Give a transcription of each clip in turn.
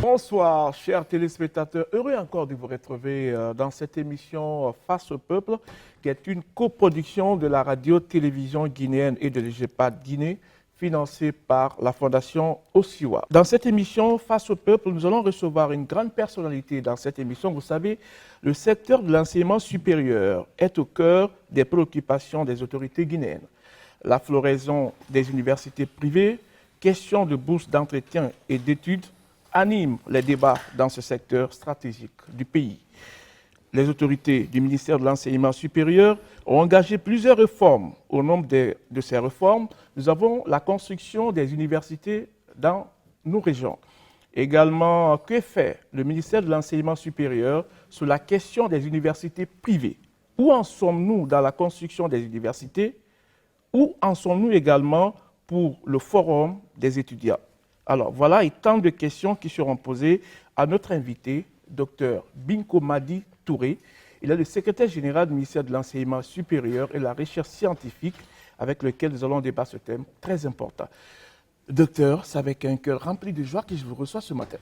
Bonsoir, chers téléspectateurs. Heureux encore de vous retrouver dans cette émission Face au Peuple, qui est une coproduction de la radio-télévision guinéenne et de l'EGEPAD Guinée, financée par la Fondation Osiwa. Dans cette émission Face au Peuple, nous allons recevoir une grande personnalité dans cette émission. Vous savez, le secteur de l'enseignement supérieur est au cœur des préoccupations des autorités guinéennes. La floraison des universités privées, questions de bourses d'entretien et d'études anime les débats dans ce secteur stratégique du pays. Les autorités du ministère de l'Enseignement supérieur ont engagé plusieurs réformes. Au nombre de ces réformes, nous avons la construction des universités dans nos régions. Également, que fait le ministère de l'Enseignement supérieur sur la question des universités privées? Où en sommes-nous dans la construction des universités? Où en sommes-nous également pour le forum des étudiants? Alors voilà, et tant de questions qui seront posées à notre invité, Dr Binko Madi Touré. Il est le secrétaire général du ministère de l'Enseignement supérieur et de la recherche scientifique, avec lequel nous allons débattre ce thème très important. Docteur, c'est avec un cœur rempli de joie que je vous reçois ce matin.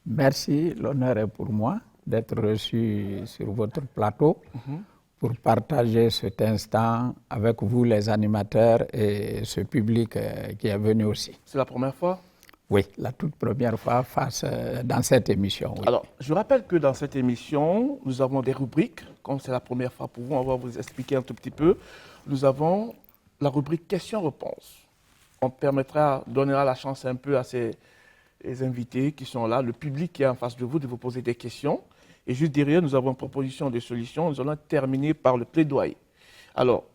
Merci, l'honneur est pour moi d'être reçu sur votre plateau pour partager cet instant avec vous, les animateurs, et ce public qui est venu aussi. C'est la première fois? Oui, la toute première fois dans cette émission. Oui. Alors, je rappelle que dans cette émission, nous avons des rubriques. Comme c'est la première fois pour vous, on va vous expliquer un tout petit peu. Nous avons la rubrique questions-réponses. On donnera la chance un peu à ces invités qui sont là, le public qui est en face de vous poser des questions. Et juste derrière, nous avons une proposition de solution. Nous allons terminer par le plaidoyer. Alors,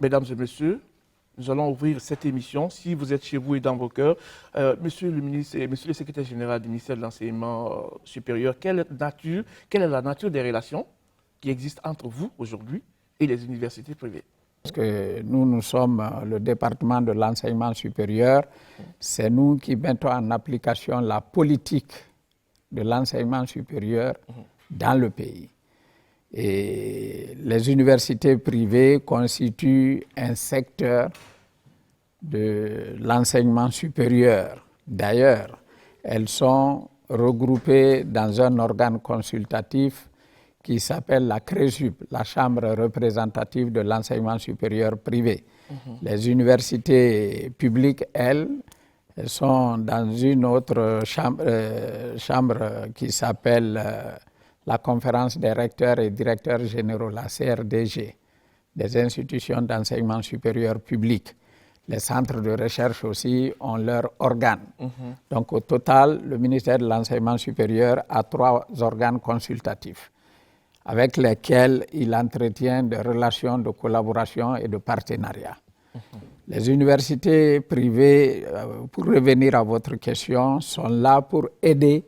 mesdames et messieurs, nous allons ouvrir cette émission. Si vous êtes chez vous et dans vos cœurs, monsieur le ministre et monsieur le secrétaire général du ministère de l'Enseignement supérieur, quelle est la nature des relations qui existent entre vous aujourd'hui et les universités privées? Parce que nous sommes le département de l'enseignement supérieur, c'est nous qui mettons en application la politique de l'enseignement supérieur dans le pays. Et les universités privées constituent un secteur de l'enseignement supérieur. D'ailleurs, elles sont regroupées dans un organe consultatif qui s'appelle la CRESUP, la Chambre représentative de l'enseignement supérieur privé. Les universités publiques, elles sont dans une autre chambre qui s'appelle la Conférence des recteurs et directeurs généraux, la CRDG, des institutions d'enseignement supérieur public. Les centres de recherche aussi ont leur organe. Donc au total, le ministère de l'Enseignement supérieur a 3 organes consultatifs avec lesquels il entretient des relations de collaboration et de partenariat. Les universités privées, pour revenir à votre question, sont là pour aider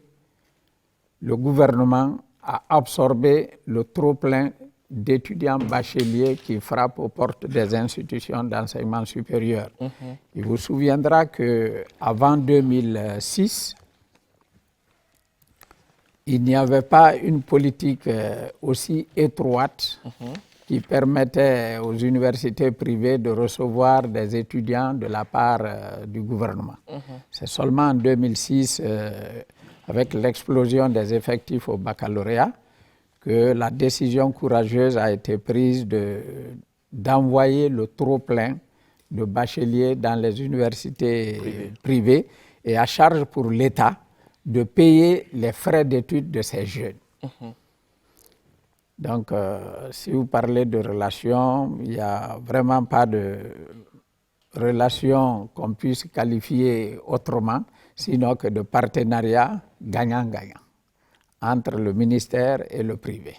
le gouvernement à absorber le trop-plein d'étudiants bacheliers qui frappent aux portes des institutions d'enseignement supérieur. Il vous souviendra qu'avant 2006, il n'y avait pas une politique aussi étroite qui permettait aux universités privées de recevoir des étudiants de la part du gouvernement. C'est seulement en 2006, avec l'explosion des effectifs au baccalauréat, que la décision courageuse a été prise d'envoyer le trop-plein de bacheliers dans les universités privées et à charge pour l'État de payer les frais d'études de ces jeunes. Donc, si vous parlez de relations, il n'y a vraiment pas de relation qu'on puisse qualifier autrement, sinon que de partenariat gagnant-gagnant entre le ministère et le privé.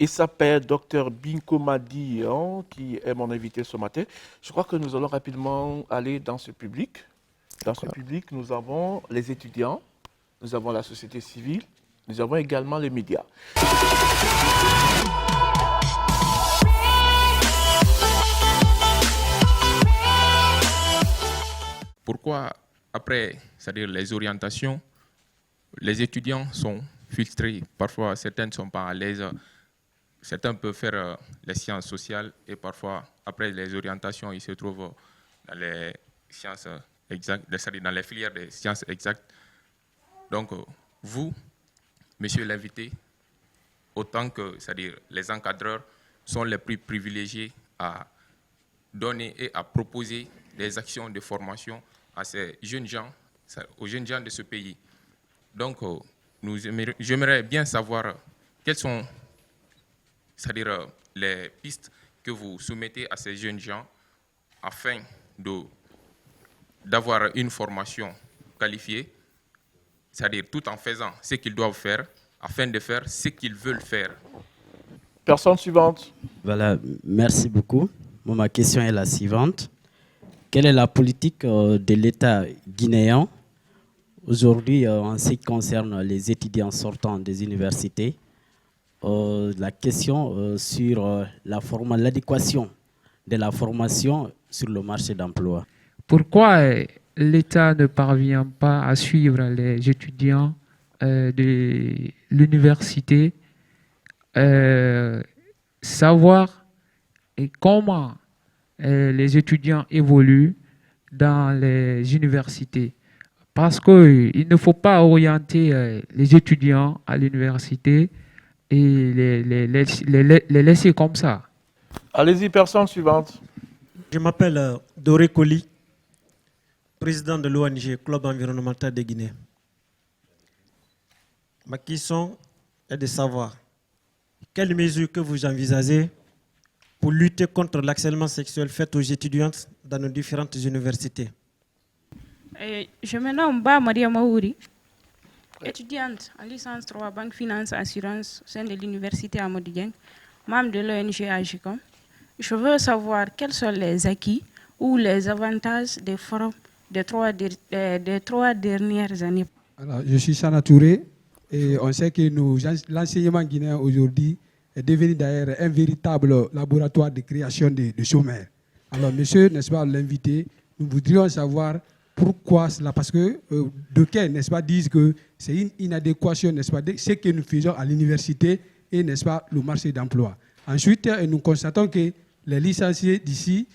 Il s'appelle Dr Binko Madi, qui est mon invité ce matin. Je crois que nous allons rapidement aller dans ce public. Dans ce public, nous avons les étudiants, nous avons la société civile, nous avons également les médias. Pourquoi, après, c'est-à-dire les orientations, les étudiants sont filtrés? Parfois, certains ne sont pas à l'aise. Certains peuvent faire les sciences sociales et parfois, après les orientations, ils se trouvent dans les sciences exactes, c'est-à-dire dans les filières des sciences exactes. Donc, vous, monsieur l'invité, autant que, c'est-à-dire les encadreurs, sont les plus privilégiés à donner et à proposer des actions de formation à ces jeunes gens, aux jeunes gens de ce pays. Donc, j'aimerais bien savoir quelles sont, c'est-à-dire les pistes que vous soumettez à ces jeunes gens afin d'avoir une formation qualifiée, c'est-à-dire tout en faisant ce qu'ils doivent faire, afin de faire ce qu'ils veulent faire. Personne suivante. Voilà, merci beaucoup. Bon, ma question est la suivante. Quelle est la politique de l'État guinéen aujourd'hui en ce qui concerne les étudiants sortant des universités? La question sur l'adéquation de la formation sur le marché d'emploi. Pourquoi l'État ne parvient pas à suivre les étudiants de l'université, savoir comment les étudiants évoluent dans les universités? Parce qu'il ne faut pas orienter les étudiants à l'université et les laisser comme ça. Allez-y, personne suivante. Je m'appelle Doré Koli, président de l'ONG Club environnemental de Guinée. Ma question est de savoir quelles mesures que vous envisagez pour lutter contre l'harcèlement sexuel fait aux étudiantes dans nos différentes universités. Je me nomme Ba Maria Maouri, étudiante en licence 3 Banque Finance Assurance au sein de l'université Amadou Dieng, membre de l'ONG Agicom. Je veux savoir quels sont les acquis ou les avantages des forums des trois dernières années. Alors, je suis Sana Touré et on sait que l'enseignement guinéen aujourd'hui est devenu d'ailleurs un véritable laboratoire de création de chômeurs. Alors, monsieur, n'est-ce pas, l'invité, nous voudrions savoir pourquoi cela, parce que d'aucuns, n'est-ce pas, disent que c'est une inadéquation, n'est-ce pas, de ce que nous faisons à l'université et, n'est-ce pas, le marché d'emploi. Ensuite, nous constatons que les licenciés d'ici,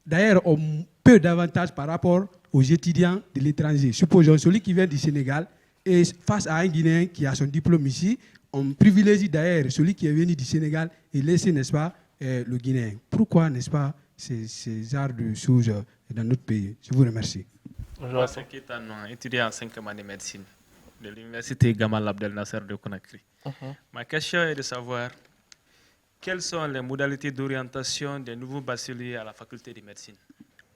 d'ailleurs, ont peu d'avantages par rapport aux étudiants de l'étranger. Supposons celui qui vient du Sénégal et face à un Guinéen qui a son diplôme ici, on privilégie d'ailleurs celui qui est venu du Sénégal et laisser, n'est-ce pas, le Guinéen. Pourquoi, n'est-ce pas, ces genres de choses dans notre pays? Je vous remercie. Moi, c'est étudiant en 5e année de médecine de l'université Gamal Abdel Nasser de Conakry. Ma question est de savoir quelles sont les modalités d'orientation des nouveaux bacheliers à la faculté de médecine.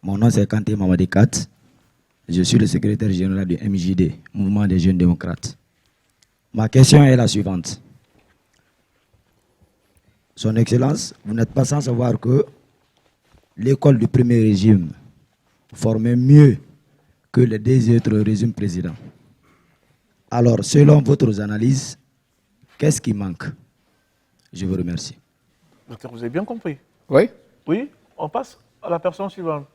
Mon nom c'est Kanté Mamadi Kat. Je suis le secrétaire général du MJD, Mouvement des Jeunes Démocrates. Ma question est la suivante. Son Excellence, vous n'êtes pas sans savoir que l'école du premier régime formait mieux que les deux autres régimes précédents. Alors, selon votre analyse, qu'est-ce qui manque? Je vous remercie. Docteur, vous avez bien compris? Oui. Oui, on passe à la personne suivante.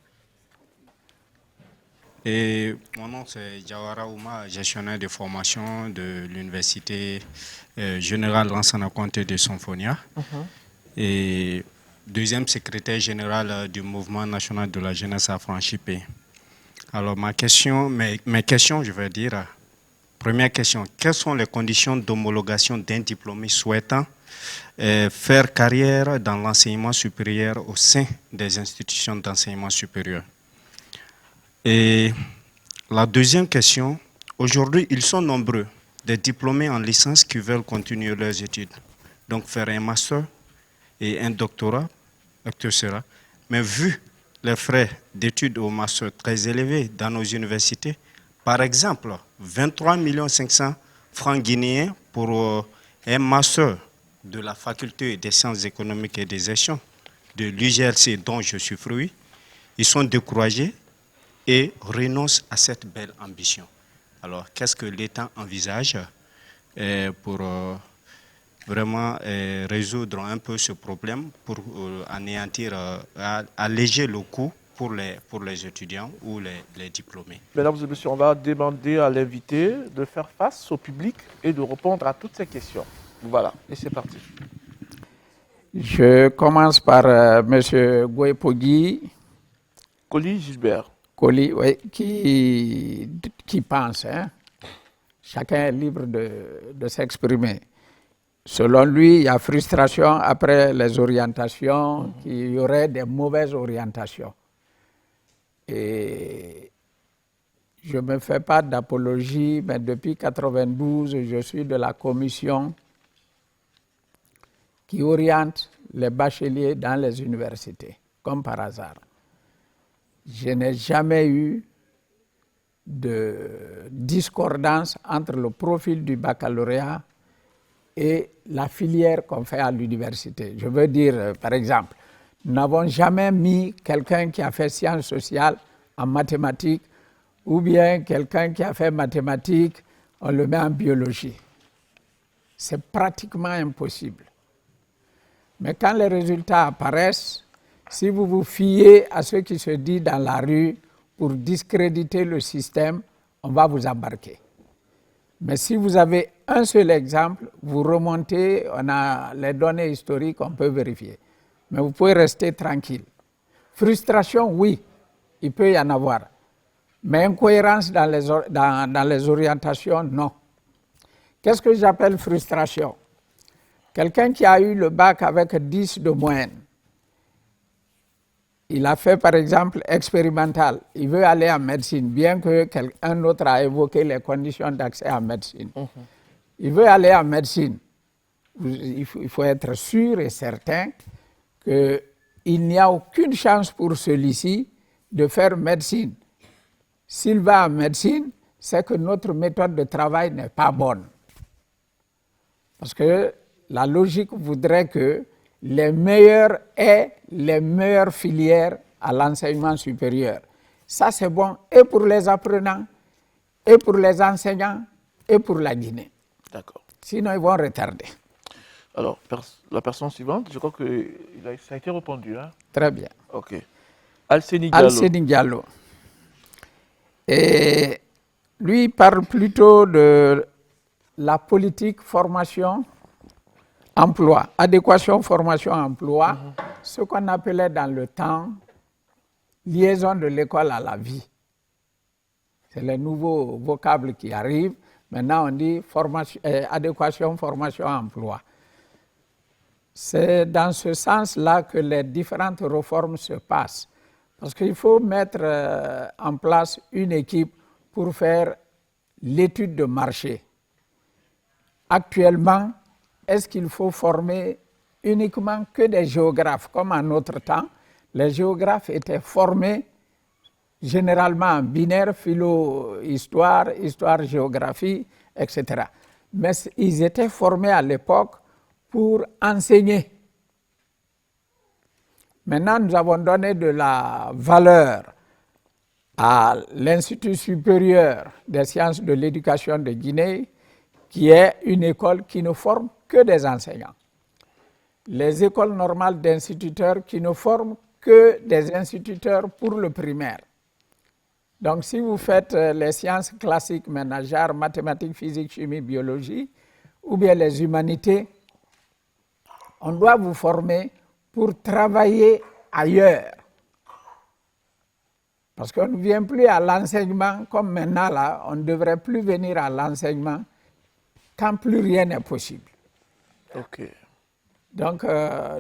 Et mon nom c'est Jawara Ouma, gestionnaire de formation de l'université générale Lansana Conté de Symphonia et deuxième secrétaire général du mouvement national de la jeunesse affranchie. Alors mes questions, je vais dire, première question, quelles sont les conditions d'homologation d'un diplômé souhaitant faire carrière dans l'enseignement supérieur au sein des institutions d'enseignement supérieur? Et la deuxième question, aujourd'hui, ils sont nombreux, des diplômés en licence qui veulent continuer leurs études, donc faire un master et un doctorat, mais vu les frais d'études au master très élevés dans nos universités, par exemple, 23 500 000 francs guinéens pour un master de la faculté des sciences économiques et des gestions de l'UGLC dont je suis fruit, ils sont découragés et renoncent à cette belle ambition. Alors, qu'est-ce que l'État envisage pour vraiment résoudre un peu ce problème, pour anéantir, alléger le coût pour les étudiants ou les diplômés? Mesdames et messieurs, on va demander à l'invité de faire face au public et de répondre à toutes ces questions. Voilà, et c'est parti. Je commence par M. Gouepogui. Koli Gilbert. Koli, oui, qui pense, hein, chacun est libre de s'exprimer. Selon lui, il y a frustration après les orientations, qu'il y aurait des mauvaises orientations. Et je ne me fais pas d'apologie, mais depuis 1992, je suis de la commission qui oriente les bacheliers dans les universités, comme par hasard. Je n'ai jamais eu de discordance entre le profil du baccalauréat et la filière qu'on fait à l'université. Je veux dire, par exemple, nous n'avons jamais mis quelqu'un qui a fait sciences sociales en mathématiques ou bien quelqu'un qui a fait mathématiques, on le met en biologie. C'est pratiquement impossible. Mais quand les résultats apparaissent, si vous vous fiez à ce qui se dit dans la rue pour discréditer le système, on va vous embarquer. Mais si vous avez un seul exemple, vous remontez, on a les données historiques, on peut vérifier. Mais vous pouvez rester tranquille. Frustration, oui, il peut y en avoir. Mais incohérence dans les orientations, non. Qu'est-ce que j'appelle frustration? Quelqu'un qui a eu le bac avec 10 de moyenne, il a fait par exemple expérimental, il veut aller en médecine, bien que quelqu'un autre a évoqué les conditions d'accès à médecine. Il veut aller en médecine. Il faut être sûr et certain qu'il n'y a aucune chance pour celui-ci de faire médecine. S'il va en médecine, c'est que notre méthode de travail n'est pas bonne. Parce que la logique voudrait que les meilleurs aient les meilleures filières à l'enseignement supérieur. Ça, c'est bon et pour les apprenants, et pour les enseignants, et pour la Guinée. D'accord. Sinon, ils vont retarder. Alors, la personne suivante, je crois que ça a été répondu. Hein? Très bien. OK. Alseni Diallo. Alseni Diallo. Et lui, il parle plutôt de la politique formation emploi, adéquation formation-emploi, ce qu'on appelait dans le temps liaison de l'école à la vie. C'est le nouveau vocable qui arrive. Maintenant, on dit adéquation formation-emploi. C'est dans ce sens-là que les différentes réformes se passent. Parce qu'il faut mettre en place une équipe pour faire l'étude de marché. Actuellement, est-ce qu'il faut former uniquement que des géographes? Comme en notre temps, les géographes étaient formés généralement en binaire, philo-histoire, histoire-géographie, etc. Mais ils étaient formés à l'époque pour enseigner. Maintenant, nous avons donné de la valeur à l'Institut supérieur des sciences de l'éducation de Guinée, qui est une école qui ne forme que des enseignants. Les écoles normales d'instituteurs qui ne forment que des instituteurs pour le primaire. Donc, si vous faites les sciences classiques, ménagères, mathématiques, physique, chimie, biologie, ou bien les humanités, on doit vous former pour travailler ailleurs. Parce qu'on ne vient plus à l'enseignement, comme maintenant, là, on ne devrait plus venir à l'enseignement quand plus rien n'est possible. OK. Donc,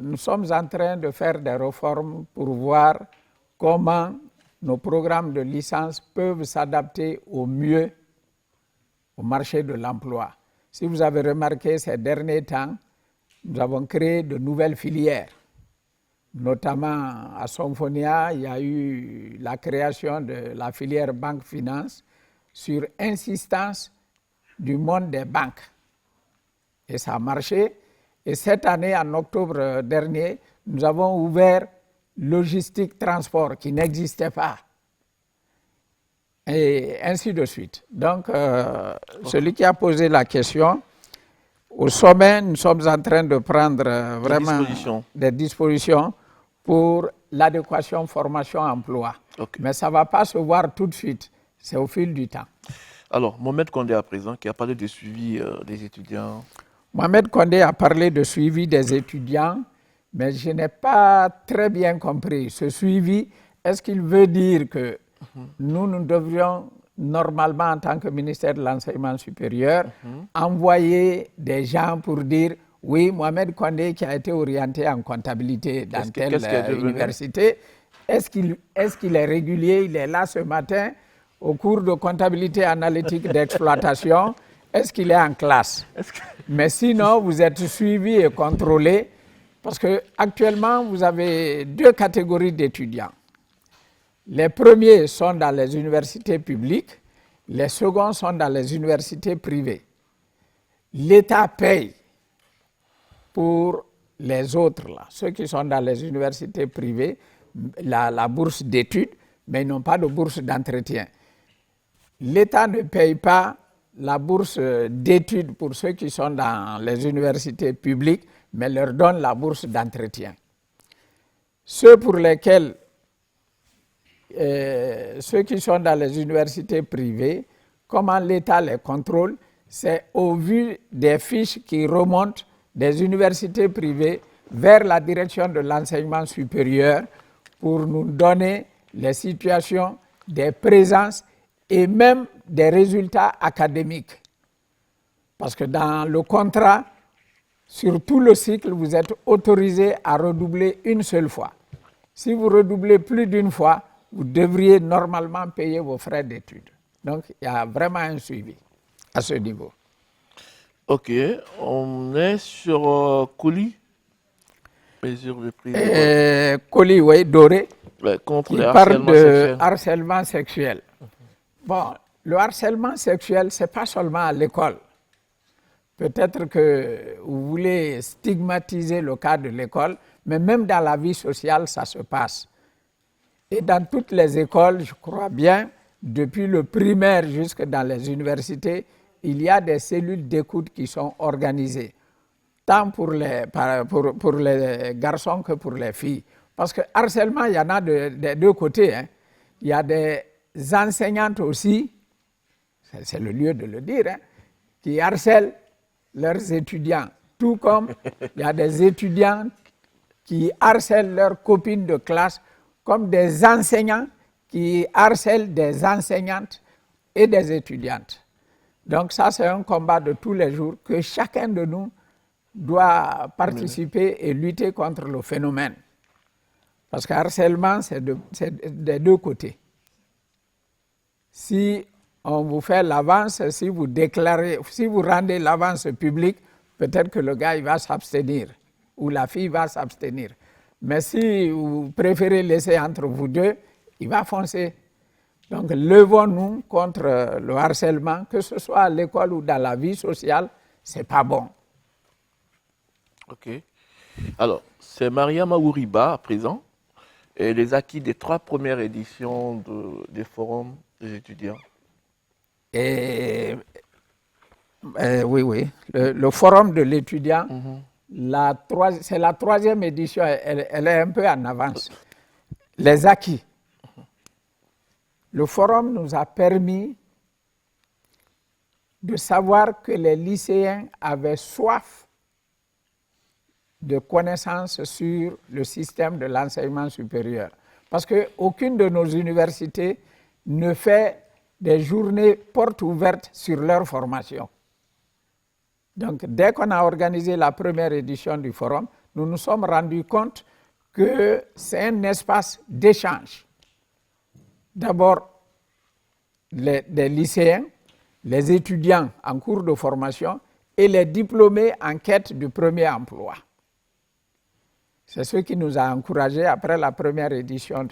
nous sommes en train de faire des réformes pour voir comment nos programmes de licence peuvent s'adapter au mieux au marché de l'emploi. Si vous avez remarqué ces derniers temps, nous avons créé de nouvelles filières. Notamment à Symphonia, il y a eu la création de la filière banque-finance sur insistance du monde des banques. Et ça a marché. Et cette année, en octobre dernier, nous avons ouvert logistique transport qui n'existait pas. Et ainsi de suite. Donc, celui qui a posé la question, au sommet, nous sommes en train de prendre vraiment des dispositions pour l'adéquation formation-emploi. Okay. Mais ça ne va pas se voir tout de suite, c'est au fil du temps. Alors, Mohamed Condé à présent, qui a parlé du suivi des étudiants. Mohamed Condé a parlé de suivi des étudiants, mais je n'ai pas très bien compris. Ce suivi, est-ce qu'il veut dire que nous devrions normalement, en tant que ministère de l'Enseignement supérieur, envoyer des gens pour dire oui, Mohamed Kondé qui a été orienté en comptabilité dans telle université, est-ce qu'il est régulier? Il est là ce matin au cours de comptabilité analytique d'exploitation. Est-ce qu'il est en classe? Mais sinon, vous êtes suivi et contrôlé parce qu'actuellement, vous avez 2 catégories d'étudiants. Les premiers sont dans les universités publiques, les seconds sont dans les universités privées. L'État paye pour les autres, là, ceux qui sont dans les universités privées, la bourse d'études, mais ils n'ont pas de bourse d'entretien. L'État ne paye pas la bourse d'études pour ceux qui sont dans les universités publiques, mais leur donne la bourse d'entretien. Ceux pour lesquels, ceux qui sont dans les universités privées, comment l'État les contrôle, c'est au vu des fiches qui remontent des universités privées vers la direction de l'enseignement supérieur pour nous donner les situations des présences et même des résultats académiques. Parce que dans le contrat, sur tout le cycle, vous êtes autorisé à redoubler une seule fois. Si vous redoublez plus d'une fois, vous devriez normalement payer vos frais d'études. Donc, il y a vraiment un suivi à ce niveau. Ok, on est sur colis. Mesure de prise. Colis, oui, doré. Contre il parle de harcèlement sexuel. Bon, le harcèlement sexuel, ce n'est pas seulement à l'école. Peut-être que vous voulez stigmatiser le cas de l'école, mais même dans la vie sociale, ça se passe. Et dans toutes les écoles, je crois bien, depuis le primaire jusque dans les universités, il y a des cellules d'écoute qui sont organisées, tant pour les garçons que pour les filles. Parce que harcèlement, il y en a des 2 côtés. Hein. Il y a des enseignantes aussi, c'est le lieu de le dire, hein, qui harcèlent leurs étudiants. Tout comme il y a des étudiants qui harcèlent leurs copines de classe, comme des enseignants qui harcèlent des enseignantes et des étudiantes. Donc ça, c'est un combat de tous les jours que chacun de nous doit participer et lutter contre le phénomène. Parce que harcèlement, c'est des 2 côtés. Si on vous fait l'avance, si vous rendez l'avance publique, peut-être que le gars il va s'abstenir ou la fille va s'abstenir. Mais si vous préférez laisser entre vous 2, il va foncer. Donc, levons-nous contre le harcèlement, que ce soit à l'école ou dans la vie sociale, ce n'est pas bon. Ok. Alors, c'est Maria Maouriba à présent, et les acquis des 3 premières éditions des forums des étudiants. Oui. Le forum de l'étudiant, c'est la 3e édition, elle est un peu en avance. Les acquis. Le forum nous a permis de savoir que les lycéens avaient soif de connaissances sur le système de l'enseignement supérieur. Parce qu'aucune de nos universités ne fait des journées portes ouvertes sur leur formation. Donc, dès qu'on a organisé la première édition du forum, nous nous sommes rendus compte que c'est un espace d'échange. D'abord, les lycéens, les étudiants en cours de formation et les diplômés en quête du premier emploi. C'est ce qui nous a encouragés après la première édition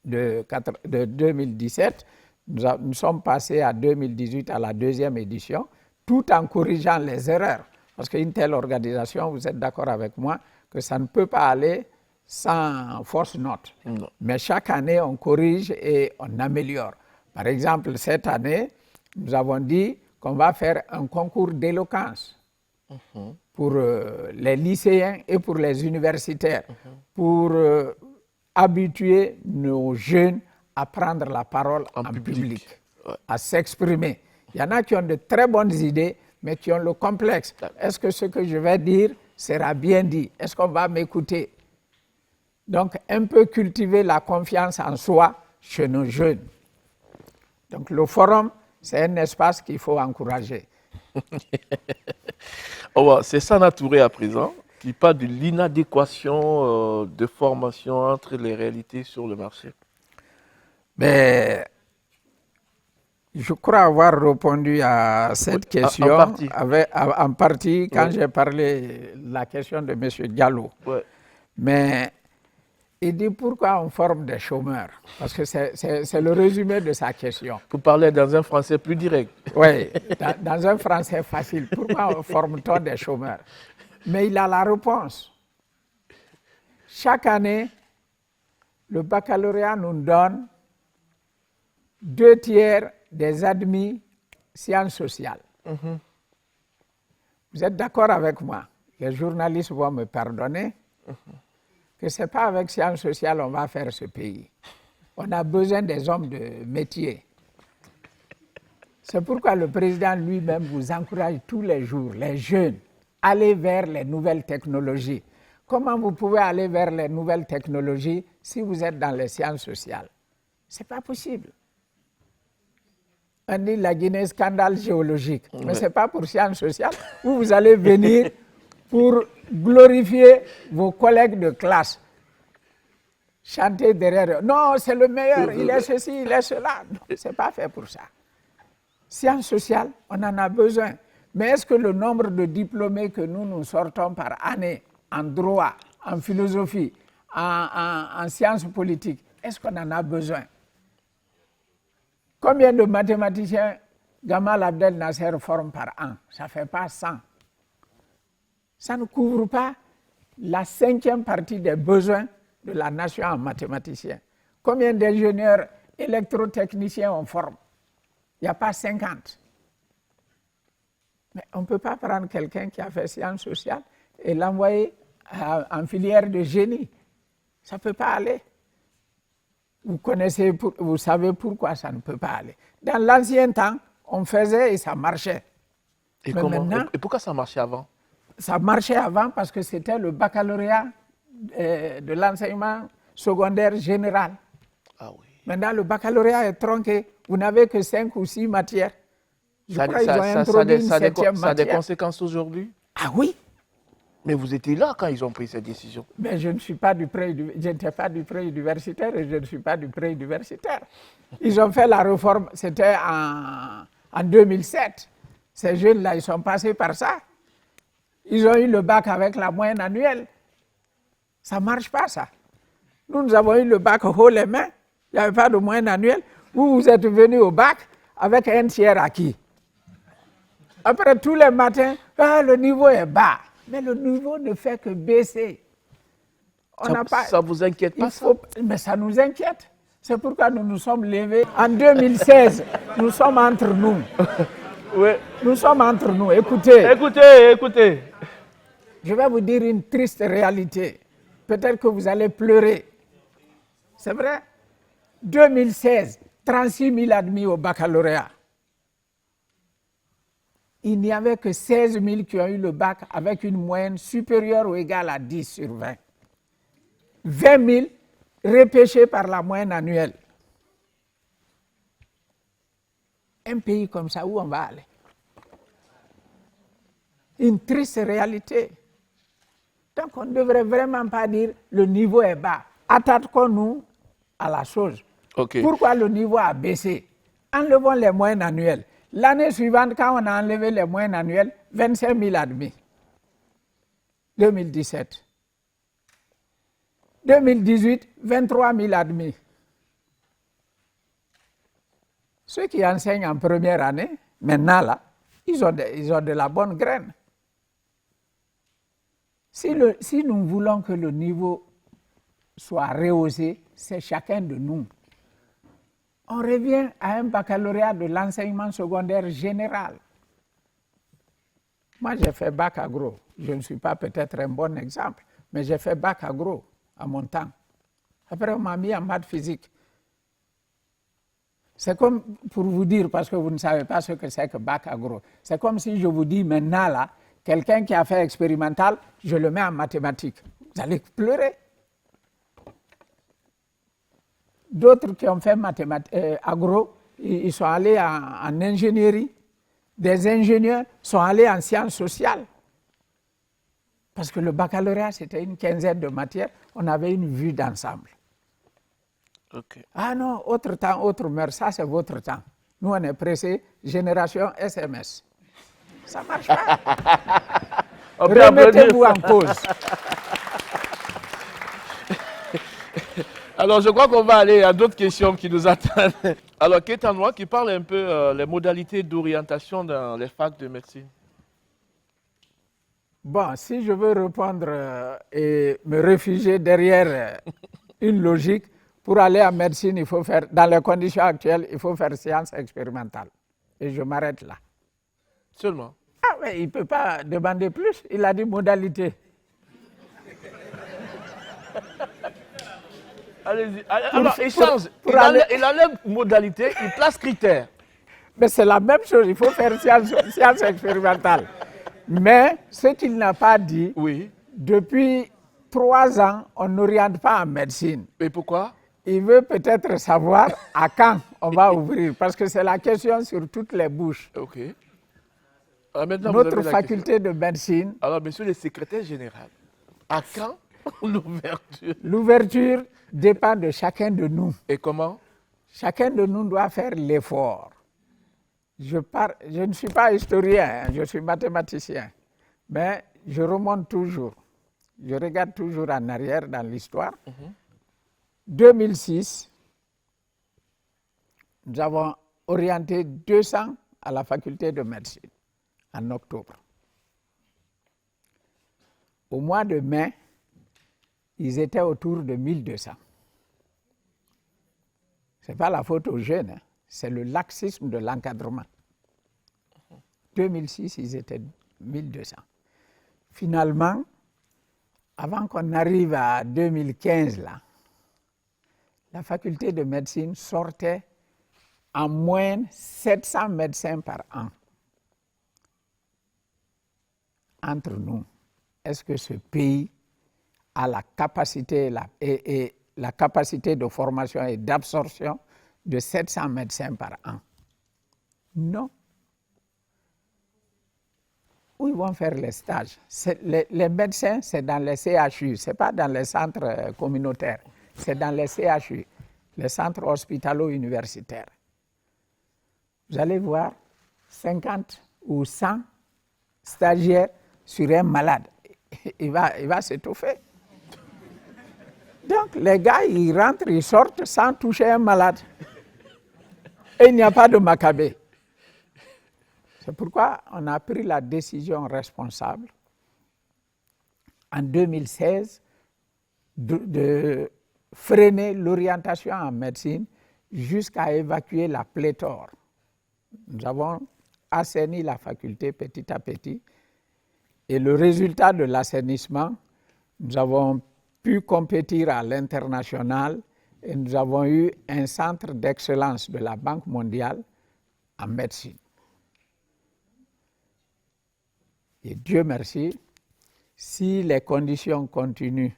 de 2017. Nous sommes passés à 2018 à la 2e édition, tout en corrigeant les erreurs. Parce qu'une telle organisation, vous êtes d'accord avec moi, que ça ne peut pas aller sans fausse note. Non. Mais chaque année, on corrige et on améliore. Par exemple, cette année, nous avons dit qu'on va faire un concours d'éloquence pour les lycéens et pour les universitaires, pour habituer nos jeunes à prendre la parole en public. À s'exprimer. Il y en a qui ont de très bonnes idées, mais qui ont le complexe. Est-ce que ce que je vais dire sera bien dit? Est-ce qu'on va m'écouter? Donc, un peu cultiver la confiance en soi chez nos jeunes. Donc le forum, c'est un espace qu'il faut encourager. C'est Sana Touré à présent qui parle de l'inadéquation de formation entre les réalités sur le marché. Mais je crois avoir répondu à cette question en partie quand j'ai parlé de la question de M. Diallo. Ouais. Mais il dit pourquoi on forme des chômeurs? Parce que c'est le résumé de sa question. Pour parler dans un français plus direct. Oui, dans un français facile. Pourquoi forme-t-on des chômeurs? Mais il a la réponse. Chaque année, le baccalauréat nous donne 2/3 des admis sciences sociales. Vous êtes d'accord avec moi? Les journalistes vont me pardonner que ce n'est pas avec sciences sociales qu'on va faire ce pays. On a besoin des hommes de métier. C'est pourquoi le président lui-même vous encourage tous les jours, les jeunes, aller vers les nouvelles technologies. Comment vous pouvez aller vers les nouvelles technologies si vous êtes dans les sciences sociales? Ce n'est pas possible. On dit la Guinée scandale géologique, mais ce n'est pas pour sciences sociales où vous allez venir pour glorifier vos collègues de classe. Chanter derrière eux. Non, c'est le meilleur, il est ceci, il est cela. Non, ce n'est pas fait pour ça. Sciences sociales, on en a besoin. Mais est-ce que le nombre de diplômés que nous sortons par année en droit, en philosophie, en sciences politiques, est-ce qu'on en a besoin? Combien de mathématiciens Gamal Abdel Nasser forme par an? Ça ne fait pas 100. Ça ne couvre pas la 5e partie des besoins de la nation en mathématiciens. Combien d'ingénieurs électrotechniciens on forme? Il n'y a pas 50. Mais on ne peut pas prendre quelqu'un qui a fait sciences sociales et l'envoyer en filière de génie. Ça ne peut pas aller. Vous savez pourquoi ça ne peut pas aller. Dans l'ancien temps, on faisait et ça marchait. Et pourquoi ça marchait avant? Ça marchait avant parce que c'était le baccalauréat de l'enseignement secondaire général. Ah oui. Maintenant, le baccalauréat est tronqué. Vous n'avez que 5 ou 6 matières. Ça a des conséquences aujourd'hui? Ah oui. Mais vous étiez là quand ils ont pris cette décision. Mais je n'étais pas du pré-universitaire et je ne suis pas du pré-universitaire. Ils ont fait la réforme, c'était en 2007. Ces jeunes-là, ils sont passés par ça. Ils ont eu le bac avec la moyenne annuelle. Ça ne marche pas, ça. Nous avons eu le bac haut les mains. Il n'y avait pas de moyenne annuelle. Vous êtes venus au bac avec un tiers acquis. Après, tous les matins, le niveau est bas. Mais le niveau ne fait que baisser. Ça vous inquiète pas, ça? Mais ça nous inquiète. C'est pourquoi nous nous sommes levés. En 2016, nous sommes entre nous. Oui. Nous sommes entre nous. Écoutez. Écoutez. Je vais vous dire une triste réalité. Peut-être que vous allez pleurer. C'est vrai. 2016, 36 000 admis au baccalauréat. Il n'y avait que 16 000 qui ont eu le bac avec une moyenne supérieure ou égale à 10 sur 20. 20 000 repêchés par la moyenne annuelle. Un pays comme ça, où on va aller? Une triste réalité. Donc on ne devrait vraiment pas dire le niveau est bas. Attaquons-nous à la chose. Okay. Pourquoi le niveau a baissé? Enlevons les moyennes annuelles. L'année suivante, quand on a enlevé les moyennes annuelles, 25 000 admis. 2017. 2018, 23 000 admis. Ceux qui enseignent en première année, maintenant là, ils ont de la bonne graine. Si nous voulons que le niveau soit rehaussé, c'est chacun de nous. On revient à un baccalauréat de l'enseignement secondaire général. Moi, j'ai fait bac agro. Je ne suis pas peut-être un bon exemple, mais j'ai fait bac agro à mon temps. Après, on m'a mis en maths physique. C'est comme, pour vous dire, parce que vous ne savez pas ce que c'est que bac agro, c'est comme si je vous dis maintenant, là, quelqu'un qui a fait expérimental, je le mets en mathématiques. Vous allez pleurer. D'autres qui ont fait agro, ils sont allés en ingénierie. Des ingénieurs sont allés en sciences sociales. Parce que le baccalauréat, c'était une quinzaine de matières. On avait une vue d'ensemble. Okay. Ah non, autre temps, autre mœurs, ça c'est votre temps. Nous, on est pressés, génération SMS. Ça marche pas. Remettez-vous en cause. Alors, je crois qu'on va aller à d'autres questions qui nous attendent. Alors, Kétanois qui parle un peu les modalités d'orientation dans les facs de médecine. Bon, si je veux répondre et me réfugier derrière une logique, pour aller en médecine, il faut faire, dans les conditions actuelles, il faut faire sciences expérimentales. Et je m'arrête là. Seulement? Ah, mais il ne peut pas demander plus. Il a dit modalité. Allez-y. Alors, il change. Il enlève modalité, il place critères. Mais c'est la même chose. Il faut faire sciences expérimentales. Mais ce qu'il n'a pas dit, oui. Depuis 3 ans, on n'oriente pas en médecine. Et pourquoi? Il veut peut-être savoir à quand on va ouvrir, parce que c'est la question sur toutes les bouches. Ok. Alors maintenant, notre faculté de médecine... Alors, monsieur le secrétaire général, à quand l'ouverture? L'ouverture dépend de chacun de nous. Et comment? Chacun de nous doit faire l'effort. Je ne suis pas historien, je suis mathématicien, mais je remonte toujours. Je regarde toujours en arrière dans l'histoire. 2006, nous avons orienté 200 à la faculté de médecine en octobre. Au mois de mai, ils étaient autour de 1200. Ce n'est pas la faute aux jeunes, hein. C'est le laxisme de l'encadrement. 2006, ils étaient 1200. Finalement, avant qu'on arrive à 2015, là, la faculté de médecine sortait en moyenne 700 médecins par an. Entre nous, est-ce que ce pays a la capacité, la capacité de formation et d'absorption de 700 médecins par an? Non. Où ils vont faire les stages? Les médecins, c'est dans les CHU, ce n'est pas dans les centres communautaires, c'est dans les CHU, les centres hospitalo-universitaires. Vous allez voir 50 ou 100 stagiaires sur un malade. Il va s'étouffer. Donc, les gars, ils rentrent, ils sortent sans toucher un malade. Et il n'y a pas de macabé. C'est pourquoi on a pris la décision responsable en 2016 de freiner l'orientation en médecine jusqu'à évacuer la pléthore. Nous avons assaini la faculté petit à petit et le résultat de l'assainissement, nous avons pu compétir à l'international et nous avons eu un centre d'excellence de la Banque mondiale en médecine. Et Dieu merci, si les conditions continuent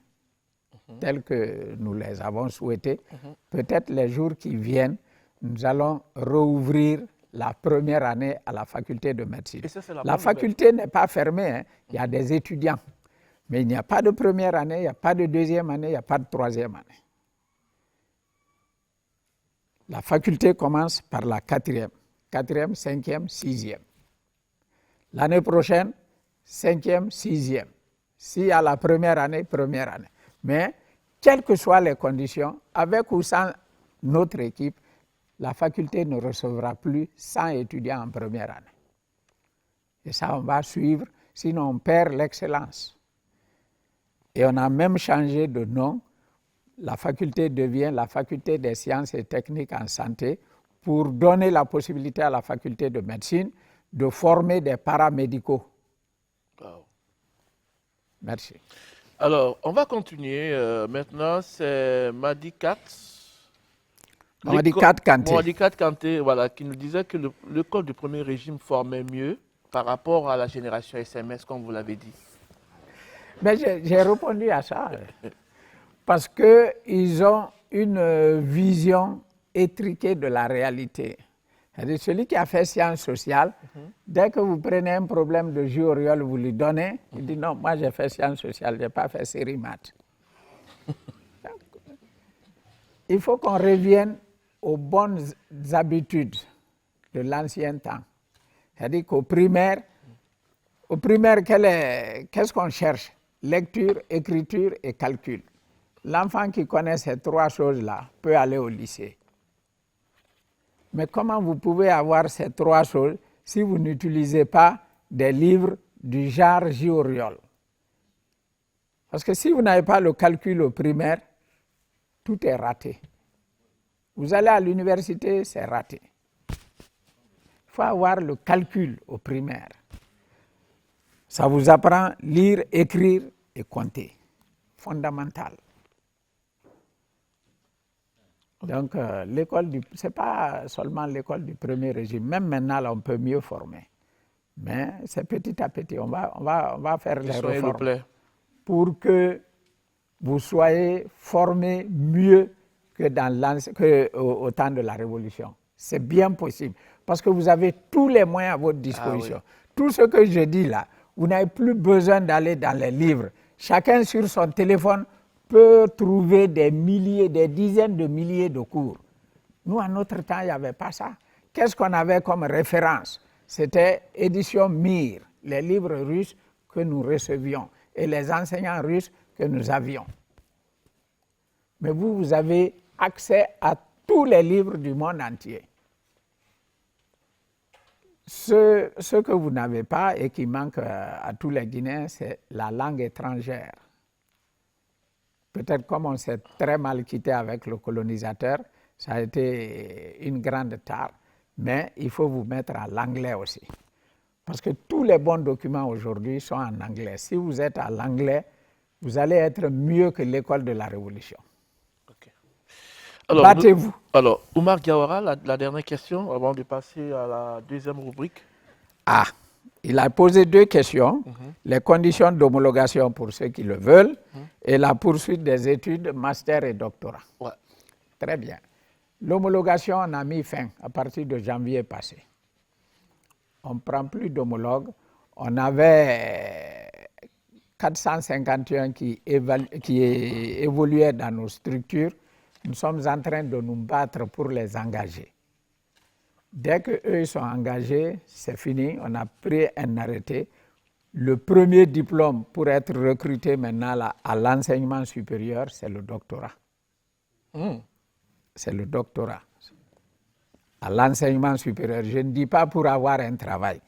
telles que nous les avons souhaitées, peut-être les jours qui viennent, nous allons rouvrir la première année à la faculté de médecine. La faculté n'est pas fermée, hein. Il y a des étudiants, mais il n'y a pas de première année, il n'y a pas de deuxième année, il n'y a pas de troisième année. La faculté commence par la quatrième, 5e, 6e. L'année prochaine, 5e, 6e. S'il y a la première année, première année. Mais, quelles que soient les conditions, avec ou sans notre équipe, la faculté ne recevra plus 100 étudiants en première année. Et ça, on va suivre, sinon on perd l'excellence. Et on a même changé de nom. La faculté devient la faculté des sciences et techniques en santé pour donner la possibilité à la faculté de médecine de former des paramédicaux. Wow. Merci. Alors, on va continuer. Maintenant, c'est Madikat. Madikat Kanté. Madikat Kanté, voilà, qui nous disait que l'école du premier régime formait mieux par rapport à la génération SMS, comme vous l'avez dit. Mais j'ai répondu à ça. Parce qu'ils ont une vision étriquée de la réalité. C'est-à-dire celui qui a fait sciences sociales, dès que vous prenez un problème de jus Auriol, vous lui donnez, il dit non, moi j'ai fait sciences sociales, je n'ai pas fait série maths. Il faut qu'on revienne aux bonnes habitudes de l'ancien temps. C'est-à-dire qu'au primaire, qu'est-ce qu'on cherche? Lecture, écriture et calcul. L'enfant qui connaît ces trois choses-là peut aller au lycée. Mais comment vous pouvez avoir ces trois choses si vous n'utilisez pas des livres du genre jus Auriol? Parce que si vous n'avez pas le calcul au primaire, tout est raté. Vous allez à l'université, c'est raté. Il faut avoir le calcul au primaire. Ça vous apprend lire, écrire et compter. Fondamental. Donc, ce n'est pas seulement l'école du premier régime. Même maintenant, là, on peut mieux former. Mais c'est petit à petit. On va faire les réformes pour que vous soyez formés mieux que au temps de la Révolution. C'est bien possible. Parce que vous avez tous les moyens à votre disposition. Ah, oui. Tout ce que je dis là, vous n'avez plus besoin d'aller dans les livres. Chacun sur son téléphone peut trouver des dizaines de milliers de cours. Nous, à notre temps, il n'y avait pas ça. Qu'est-ce qu'on avait comme référence? C'était édition Mir, les livres russes que nous recevions et les enseignants russes que nous avions. Mais vous avez accès à tous les livres du monde entier. Ce que vous n'avez pas et qui manque à tous les Guinéens, c'est la langue étrangère. Peut-être comme on s'est très mal quitté avec le colonisateur, ça a été une grande tare, mais il faut vous mettre à l'anglais aussi. Parce que tous les bons documents aujourd'hui sont en anglais. Si vous êtes à l'anglais, vous allez être mieux que l'école de la Révolution. Okay. Battez-vous. Alors, Oumar Diawara, la dernière question avant de passer à la deuxième rubrique. Ah, il a posé deux questions. Les conditions d'homologation pour ceux qui le veulent et la poursuite des études master et doctorat. Ouais. Très bien. L'homologation, on a mis fin à partir de janvier passé. On ne prend plus d'homologues. On avait 451 qui évoluaient dans nos structures. Nous sommes en train de nous battre pour les engager. Dès qu'eux sont engagés, c'est fini. On a pris un arrêté. Le premier diplôme pour être recruté maintenant là, à l'enseignement supérieur, c'est le doctorat. C'est le doctorat. À l'enseignement supérieur, je ne dis pas pour avoir un travail.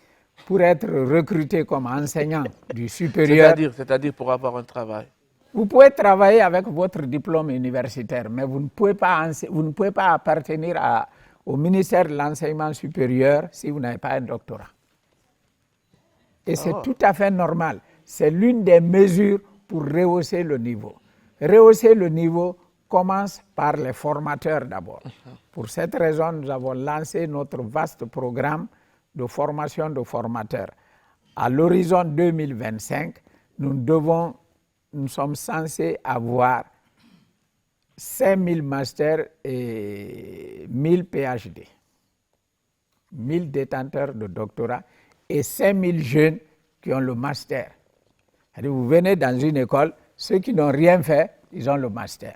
Pour être recruté comme enseignant du supérieur. C'est-à-dire pour avoir un travail. Vous pouvez travailler avec votre diplôme universitaire, mais vous ne pouvez pas appartenir au ministère de l'enseignement supérieur si vous n'avez pas un doctorat. Et c'est tout à fait normal. C'est l'une des mesures pour rehausser le niveau. Rehausser le niveau commence par les formateurs d'abord. Pour cette raison, nous avons lancé notre vaste programme de formation de formateurs. À l'horizon 2025, nous sommes censés avoir 5000 masters et 1000 PhD, 1000 détenteurs de doctorat et 5000 jeunes qui ont le master. C'est-à-dire, vous venez dans une école, ceux qui n'ont rien fait, ils ont le master.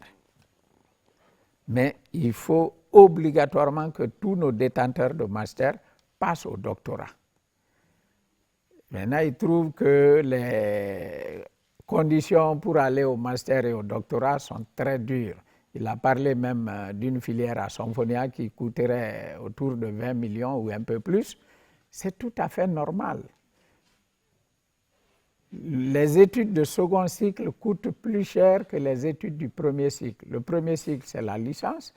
Mais il faut obligatoirement que tous nos détenteurs de master passent au doctorat. Maintenant, ils trouvent que les conditions pour aller au master et au doctorat sont très dures. Il a parlé même d'une filière à Symphonia qui coûterait autour de 20 millions ou un peu plus. C'est tout à fait normal. Les études de second cycle coûtent plus cher que les études du premier cycle. Le premier cycle, c'est la licence.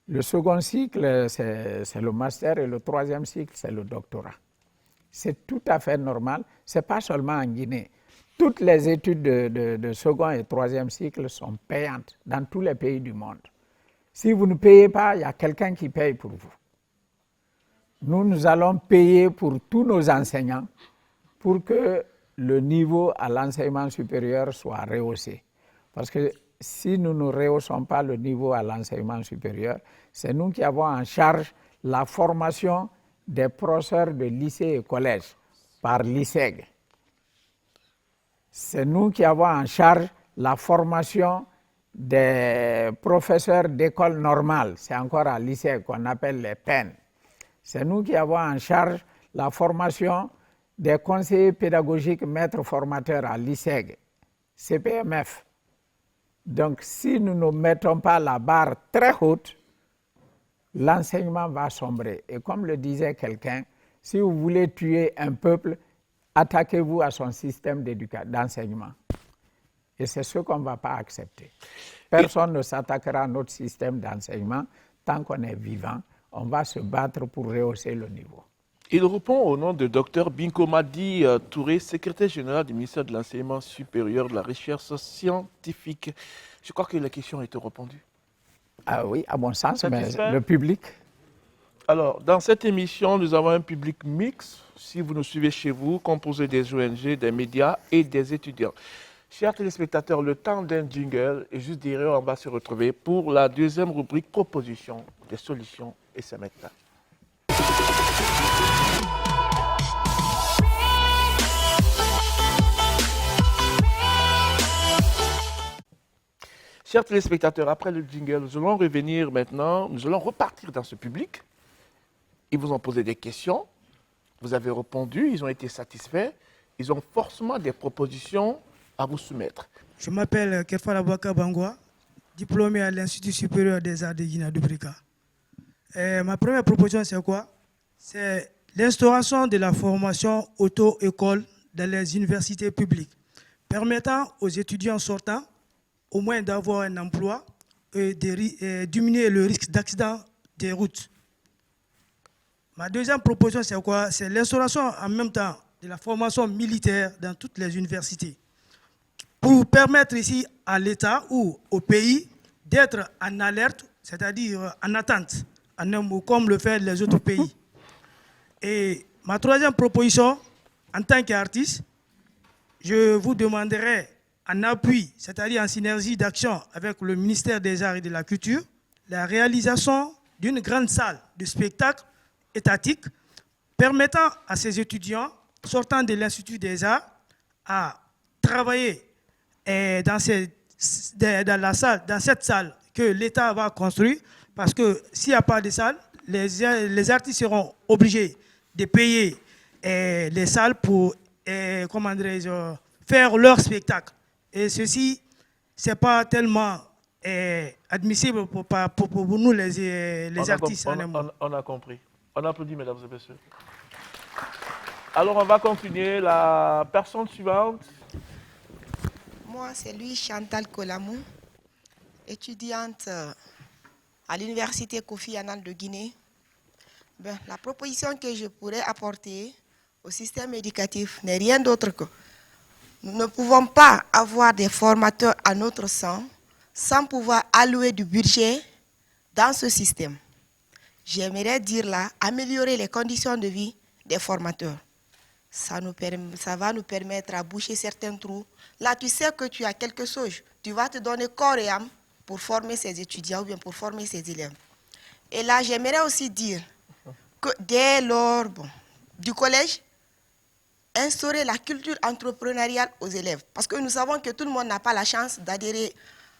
Le second cycle, c'est le master. Et le troisième cycle, c'est le doctorat. C'est tout à fait normal. Ce n'est pas seulement en Guinée. Toutes les études de second et troisième cycle sont payantes dans tous les pays du monde. Si vous ne payez pas, il y a quelqu'un qui paye pour vous. Nous allons payer pour tous nos enseignants pour que le niveau à l'enseignement supérieur soit rehaussé. Parce que si nous ne rehaussons pas le niveau à l'enseignement supérieur, c'est nous qui avons en charge la formation des professeurs de lycée et collège par l'ISEG. C'est nous qui avons en charge la formation des professeurs d'école normale. C'est encore à l'ISEG qu'on appelle les PEN. C'est nous qui avons en charge la formation des conseillers pédagogiques maîtres formateurs à l'ISEG, CPMF. Donc, si nous ne mettons pas la barre très haute, l'enseignement va sombrer. Et comme le disait quelqu'un, si vous voulez tuer un peuple, attaquez-vous à son système d'enseignement. Et c'est ce qu'on ne va pas accepter. Personne ne s'attaquera à notre système d'enseignement tant qu'on est vivant. On va se battre pour rehausser le niveau. Il répond au nom de Dr Binko Madi Touré, secrétaire général du ministère de l'Enseignement supérieur, de la recherche scientifique. Je crois que la question a été répondue. Ah oui, à mon sens, Satisfait? mais le public. Alors, dans cette émission, nous avons un public mixte, si vous nous suivez chez vous, composé des ONG, des médias et des étudiants. Chers téléspectateurs, le temps d'un jingle et juste derrière, on va se retrouver pour la deuxième rubrique proposition des solutions et c'est maintenant. Chers téléspectateurs, après le jingle, nous allons revenir maintenant, nous allons repartir dans ce public. Ils vous ont posé des questions, vous avez répondu, ils ont été satisfaits, ils ont forcément des propositions à vous soumettre. Je m'appelle Kefala Bouaka Bangwa, diplômé à l'Institut supérieur des arts de Guinée-Dobrika. Ma première proposition, c'est quoi? C'est l'instauration de la formation auto-école dans les universités publiques, permettant aux étudiants sortants au moins d'avoir un emploi et diminuer le risque d'accident des routes. Ma deuxième proposition, c'est quoi? C'est l'instauration en même temps de la formation militaire dans toutes les universités pour permettre ici à l'État ou au pays d'être en alerte, c'est-à-dire en attente, en un mot, comme le font les autres pays. Et ma troisième proposition, en tant qu'artiste, je vous demanderai en appui, c'est-à-dire en synergie d'action avec le ministère des Arts et de la Culture, la réalisation d'une grande salle de spectacle étatique permettant à ces étudiants sortant de l'Institut des Arts à travailler dans cette salle que l'État va construire, parce que s'il n'y a pas de salle, les artistes seront obligés de payer les salles pour faire leur spectacle. Et ceci, ce n'est pas tellement admissible pour nous, les artistes. On a compris. On applaudit, mesdames et messieurs. Alors, on va continuer. La personne suivante. Moi, c'est lui, Chantal Kolamou, étudiante à l'université Kofi Annan de Guinée. La proposition que je pourrais apporter au système éducatif n'est rien d'autre que nous ne pouvons pas avoir des formateurs à notre sein sans pouvoir allouer du budget dans ce système. J'aimerais dire là, améliorer les conditions de vie des formateurs. Ça va nous permettre à boucher certains trous. Là, tu sais que tu as quelque chose. Tu vas te donner corps et âme pour former ces étudiants ou bien pour former ces élèves. Et là, j'aimerais aussi dire que dès lors du collège, instaurer la culture entrepreneuriale aux élèves. Parce que nous savons que tout le monde n'a pas la chance d'adhérer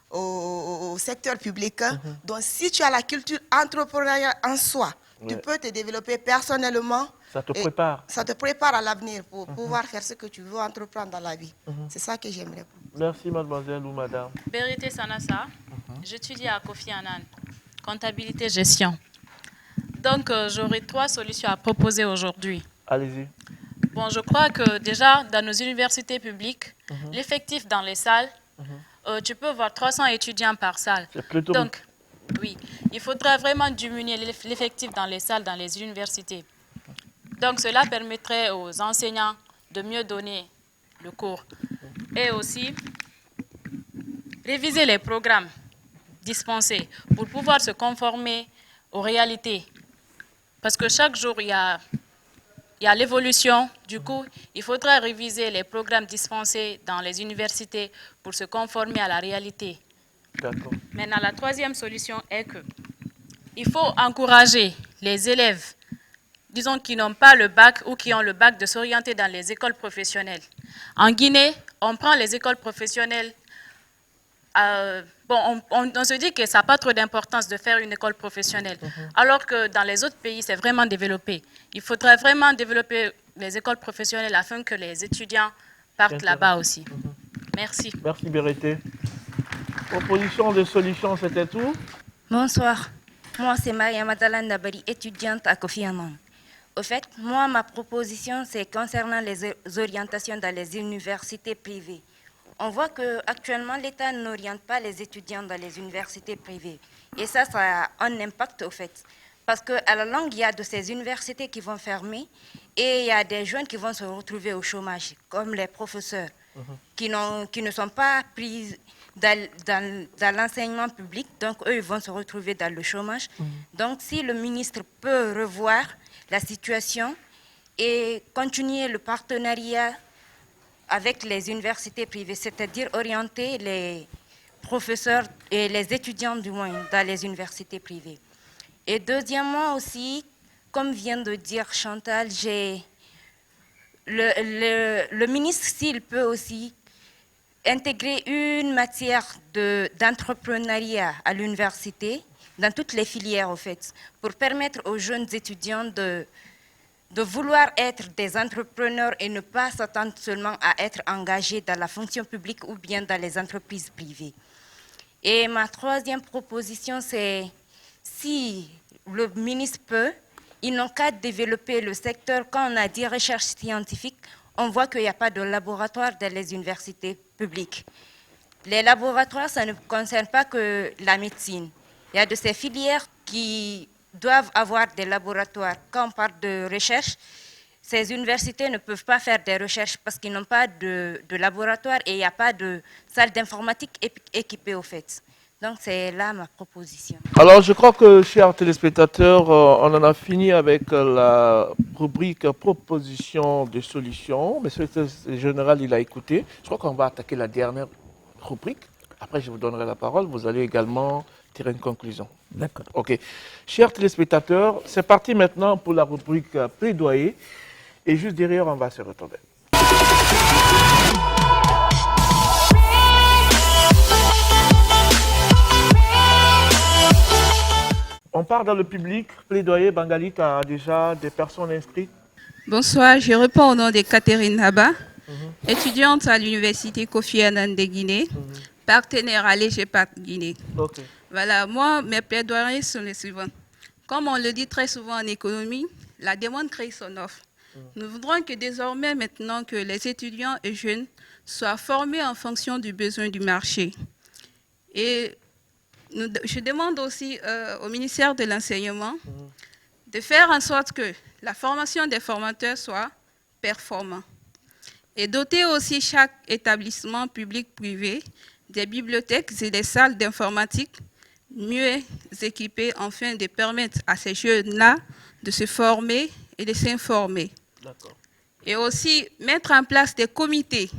au secteur public. Donc, si tu as la culture entrepreneuriale en soi, tu peux te développer personnellement. Ça te prépare. Ça te prépare à l'avenir pour pouvoir faire ce que tu veux entreprendre dans la vie. C'est ça que j'aimerais. Merci, mademoiselle ou madame. Berité Sanassa, j'étudie à Kofi Annan, comptabilité gestion. Donc, j'aurai 3 solutions à proposer aujourd'hui. Allez-y. Bon, je crois que déjà, dans nos universités publiques, l'effectif dans les salles, tu peux voir 300 étudiants par salle. Donc, oui, il faudra vraiment diminuer l'effectif dans les salles, dans les universités. Donc, cela permettrait aux enseignants de mieux donner le cours. Et aussi, réviser les programmes dispensés pour pouvoir se conformer aux réalités. Parce que chaque jour, il y a l'évolution. Du coup, il faudra réviser les programmes dispensés dans les universités pour se conformer à la réalité. D'accord. Maintenant, la troisième solution est qu'il faut encourager les élèves, disons, qui n'ont pas le bac ou qui ont le bac, de s'orienter dans les écoles professionnelles. En Guinée, on prend les écoles professionnelles. On se dit que ça n'a pas trop d'importance de faire une école professionnelle, alors que dans les autres pays, c'est vraiment développé. Il faudrait vraiment développer les écoles professionnelles afin que les étudiants partent là-bas aussi. Merci. Merci Bérété. Proposition de solution, c'était tout? Bonsoir. Moi, c'est Maria Madalane Nabari, étudiante à Kofi Annan. Au fait, moi, ma proposition, c'est concernant les orientations dans les universités privées. On voit qu'actuellement, l'État n'oriente pas les étudiants dans les universités privées. Et ça a un impact, au fait. Parce qu'à la longue, il y a de ces universités qui vont fermer et il y a des jeunes qui vont se retrouver au chômage, comme les professeurs, qui ne sont pas pris dans l'enseignement public. Donc, eux, ils vont se retrouver dans le chômage. Donc, si le ministre peut revoir la situation et continuer le partenariat avec les universités privées, c'est-à-dire orienter les professeurs et les étudiants du moins dans les universités privées. Et deuxièmement aussi, comme vient de dire Chantal, le ministre, s'il peut aussi intégrer une matière d'entrepreneuriat à l'université, dans toutes les filières en fait, pour permettre aux jeunes étudiants de vouloir être des entrepreneurs et ne pas s'attendre seulement à être engagés dans la fonction publique ou bien dans les entreprises privées. Et ma troisième proposition, c'est si le ministre peut, ils n'ont qu'à développer le secteur. Quand on a dit recherche scientifique, on voit qu'il n'y a pas de laboratoire dans les universités publiques. Les laboratoires, ça ne concerne pas que la médecine. Il y a de ces filières qui doivent avoir des laboratoires. Quand on parle de recherche, ces universités ne peuvent pas faire des recherches parce qu'ils n'ont pas de laboratoire et il n'y a pas de salle d'informatique équipée au fait. Donc c'est là ma proposition. Alors je crois que, chers téléspectateurs, on en a fini avec la rubrique proposition de solutions. Monsieur le général, il a écouté. Je crois qu'on va attaquer la dernière rubrique. Après, je vous donnerai la parole. Vous allez également tirer une conclusion. D'accord. OK. Chers téléspectateurs, c'est parti maintenant pour la rubrique plaidoyer. Et juste derrière, on va se retrouver. On part dans le public. Plaidoyer, Bangali, tu as déjà des personnes inscrites? Bonsoir, je réponds au nom de Catherine Haba, étudiante à l'université Kofi Annan de Guinée, partenaire à l'EGEPAD Guinée. Okay. Voilà, moi, mes plaidoyers sont les suivants. Comme on le dit très souvent en économie, la demande crée son offre. Nous voudrons que désormais, maintenant, que les étudiants et jeunes soient formés en fonction du besoin du marché. Et je demande aussi au ministère de l'Enseignement de faire en sorte que la formation des formateurs soit performante et doter aussi chaque établissement public-privé des bibliothèques et des salles d'informatique mieux équipées afin de permettre à ces jeunes-là de se former et de s'informer. Et aussi mettre en place des comités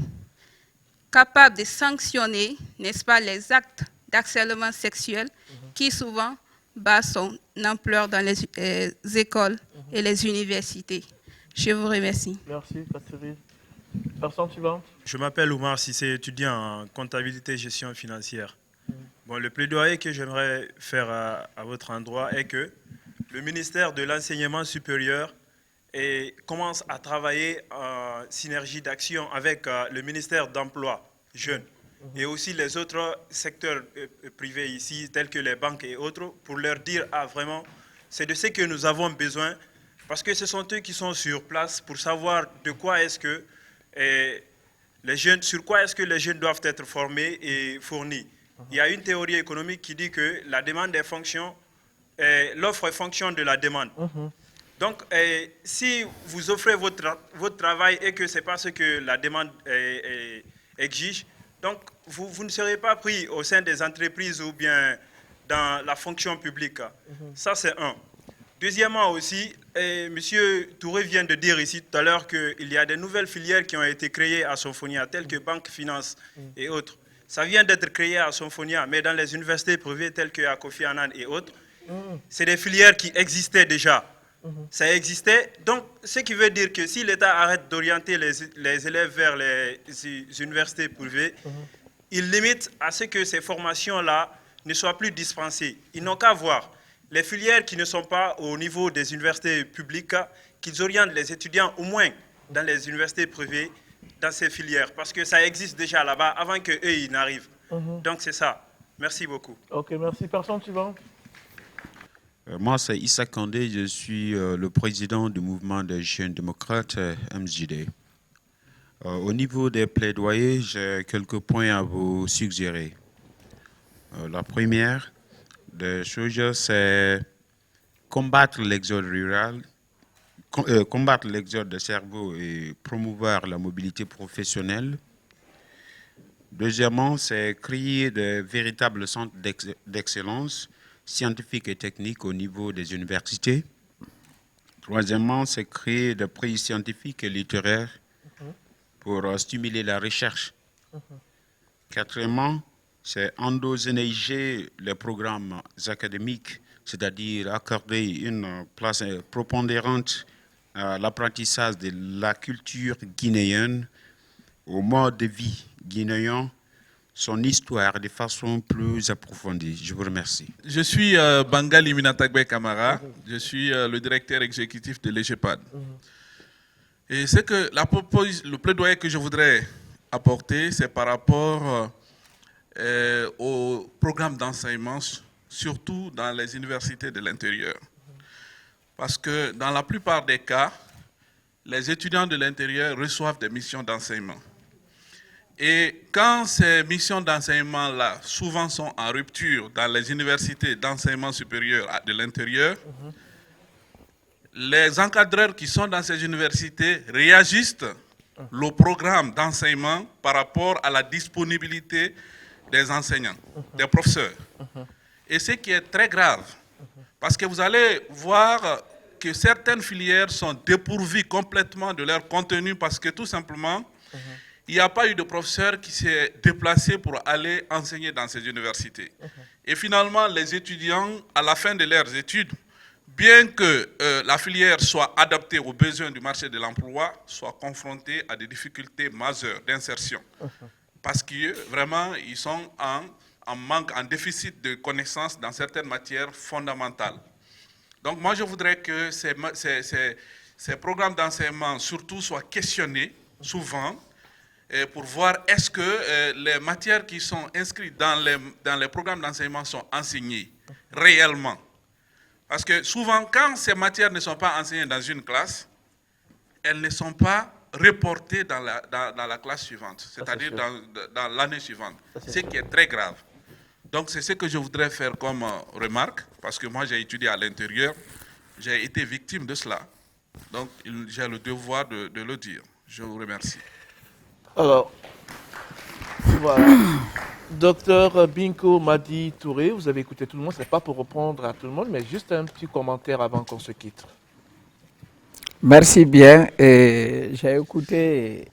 capables de sanctionner, n'est-ce pas, les actes d'harcèlement sexuel qui souvent bat son ampleur dans les écoles et les universités. Je vous remercie. Merci, Catherine. Personne suivante. Je m'appelle Oumar Sissé, étudiant en comptabilité et gestion financière. Bon, le plaidoyer que j'aimerais faire à votre endroit est que le ministère de l'Enseignement supérieur commence à travailler en synergie d'action avec le ministère d'Emploi Jeunes et aussi les autres secteurs privés ici, tels que les banques et autres, pour leur dire vraiment, c'est de ce que nous avons besoin, parce que ce sont eux qui sont sur place pour savoir de quoi est-ce que les jeunes, sur quoi est-ce que les jeunes doivent être formés et fournis. Il y a une théorie économique qui dit que la demande est fonction, l'offre est fonction de la demande. Donc, si vous offrez votre travail et que ce n'est pas ce que la demande exige, donc vous ne serez pas pris au sein des entreprises ou bien dans la fonction publique. Ça, c'est un. Deuxièmement aussi, M. Touré vient de dire ici tout à l'heure qu'il y a des nouvelles filières qui ont été créées à Symphonia, telles que banque, finance et autres. Ça vient d'être créé à Symphonia, mais dans les universités privées telles qu'à Kofi Annan et autres, c'est des filières qui existaient déjà. Ça existait. Donc, ce qui veut dire que si l'État arrête d'orienter les élèves vers les universités privées, il limite à ce que ces formations-là ne soient plus dispensées. Ils n'ont qu'à voir les filières qui ne sont pas au niveau des universités publiques, qu'ils orientent les étudiants au moins dans les universités privées, dans ces filières, parce que ça existe déjà là-bas avant qu'eux, ils n'arrivent. Donc, c'est ça. Merci beaucoup. Ok, merci. Personne suivante. Moi, c'est Issa Kandé, je suis le président du mouvement des jeunes démocrates MJD. Au niveau des plaidoyers, j'ai quelques points à vous suggérer. La première des choses, c'est combattre l'exode rural, combattre l'exode de cerveau et promouvoir la mobilité professionnelle. Deuxièmement, c'est créer de véritables centres d'excellence scientifiques et techniques au niveau des universités. Troisièmement, c'est créer des prix scientifiques et littéraires pour stimuler la recherche. Quatrièmement, c'est endogénéiser les programmes académiques, c'est-à-dire accorder une place prépondérante à l'apprentissage de la culture guinéenne, au mode de vie guinéen, son histoire de façon plus approfondie. Je vous remercie. Je suis Bangali Minatagbe Kamara, je suis le directeur exécutif de l'EGEPAD. Et c'est que le plaidoyer que je voudrais apporter, c'est par rapport au programme d'enseignement, surtout dans les universités de l'intérieur. Parce que dans la plupart des cas, les étudiants de l'intérieur reçoivent des missions d'enseignement. Et quand ces missions d'enseignement-là, souvent sont en rupture dans les universités d'enseignement supérieur de l'intérieur, les encadreurs qui sont dans ces universités réagissent le programme d'enseignement par rapport à la disponibilité des enseignants, des professeurs. Et ce qui est très grave, parce que vous allez voir que certaines filières sont dépourvues complètement de leur contenu parce que tout simplement, il n'y a pas eu de professeur qui s'est déplacé pour aller enseigner dans ces universités. Et finalement, les étudiants, à la fin de leurs études, bien que la filière soit adaptée aux besoins du marché de l'emploi, soient confrontés à des difficultés majeures d'insertion. Parce que vraiment, ils sont en manque, en déficit de connaissances dans certaines matières fondamentales. Donc moi, je voudrais que ces programmes d'enseignement surtout soient questionnés souvent pour voir est-ce que les matières qui sont inscrites dans les programmes d'enseignement sont enseignées réellement. Parce que souvent, quand ces matières ne sont pas enseignées dans une classe, elles ne sont pas reportées dans la classe suivante, c'est-à-dire dans l'année suivante, ce qui est très grave. Donc c'est ce que je voudrais faire comme remarque, parce que moi j'ai étudié à l'intérieur, j'ai été victime de cela. Donc j'ai le devoir de le dire. Je vous remercie. Alors, voilà. Docteur Binko Madi Touré, vous avez écouté tout le monde, ce n'est pas pour répondre à tout le monde, mais juste un petit commentaire avant qu'on se quitte. Merci bien. J'ai écouté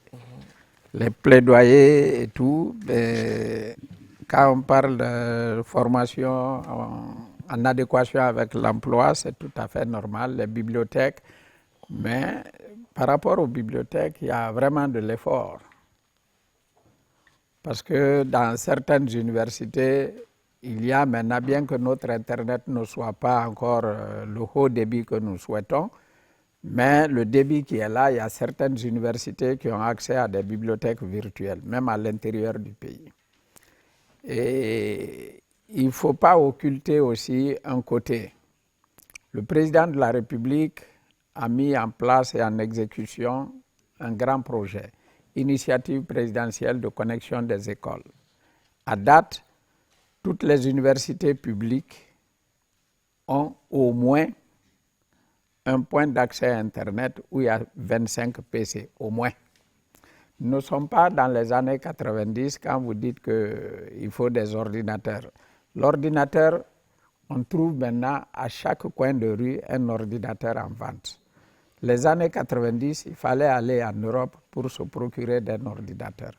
les plaidoyers et tout. Quand on parle de formation en adéquation avec l'emploi, c'est tout à fait normal, les bibliothèques. Mais par rapport aux bibliothèques, il y a vraiment de l'effort. Parce que dans certaines universités, il y a maintenant, bien que notre Internet ne soit pas encore le haut débit que nous souhaitons, mais le débit qui est là, il y a certaines universités qui ont accès à des bibliothèques virtuelles, même à l'intérieur du pays. Et il ne faut pas occulter aussi un côté. Le président de la République a mis en place et en exécution un grand projet. Initiative présidentielle de connexion des écoles. À date, toutes les universités publiques ont au moins un point d'accès à Internet où il y a 25 PC, au moins. Nous ne sommes pas dans les années 90 quand vous dites qu'il faut des ordinateurs. L'ordinateur, on trouve maintenant à chaque coin de rue un ordinateur en vente. Les années 90, il fallait aller en Europe pour se procurer d'un ordinateur.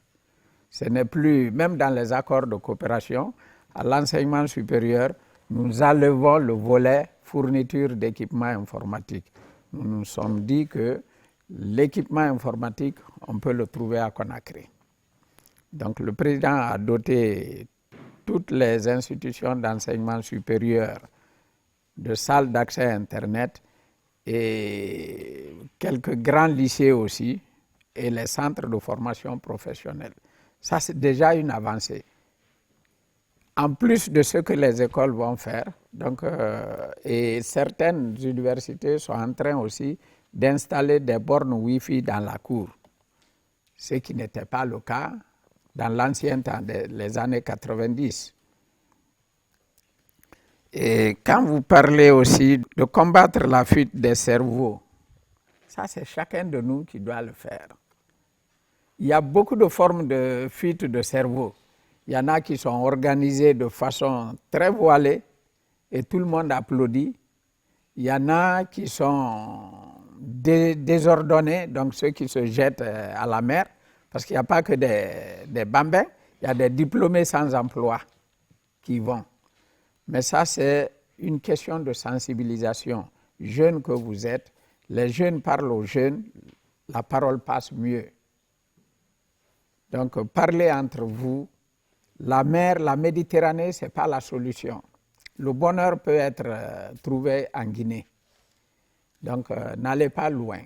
Ce n'est plus, même dans les accords de coopération, à l'enseignement supérieur, nous enlevons le volet fourniture d'équipements informatiques. Nous nous sommes dit que l'équipement informatique, on peut le trouver à Conakry. Donc le président a doté toutes les institutions d'enseignement supérieur de salles d'accès à Internet et quelques grands lycées aussi et les centres de formation professionnelle. Ça, c'est déjà une avancée. En plus de ce que les écoles vont faire, donc, et certaines universités sont en train aussi d'installer des bornes Wi-Fi dans la cour, ce qui n'était pas le cas dans l'ancien temps, les années 90. Et quand vous parlez aussi de combattre la fuite des cerveaux, ça c'est chacun de nous qui doit le faire. Il y a beaucoup de formes de fuite de cerveau. Il y en a qui sont organisées de façon très voilée et tout le monde applaudit. Il y en a qui sont désordonnés, donc ceux qui se jettent à la mer, parce qu'il n'y a pas que des bambins, il y a des diplômés sans emploi qui vont. Mais ça, c'est une question de sensibilisation. Jeunes que vous êtes, les jeunes parlent aux jeunes, la parole passe mieux. Donc, parlez entre vous. La mer, la Méditerranée, ce n'est pas la solution. Le bonheur peut être trouvé en Guinée. Donc, n'allez pas loin.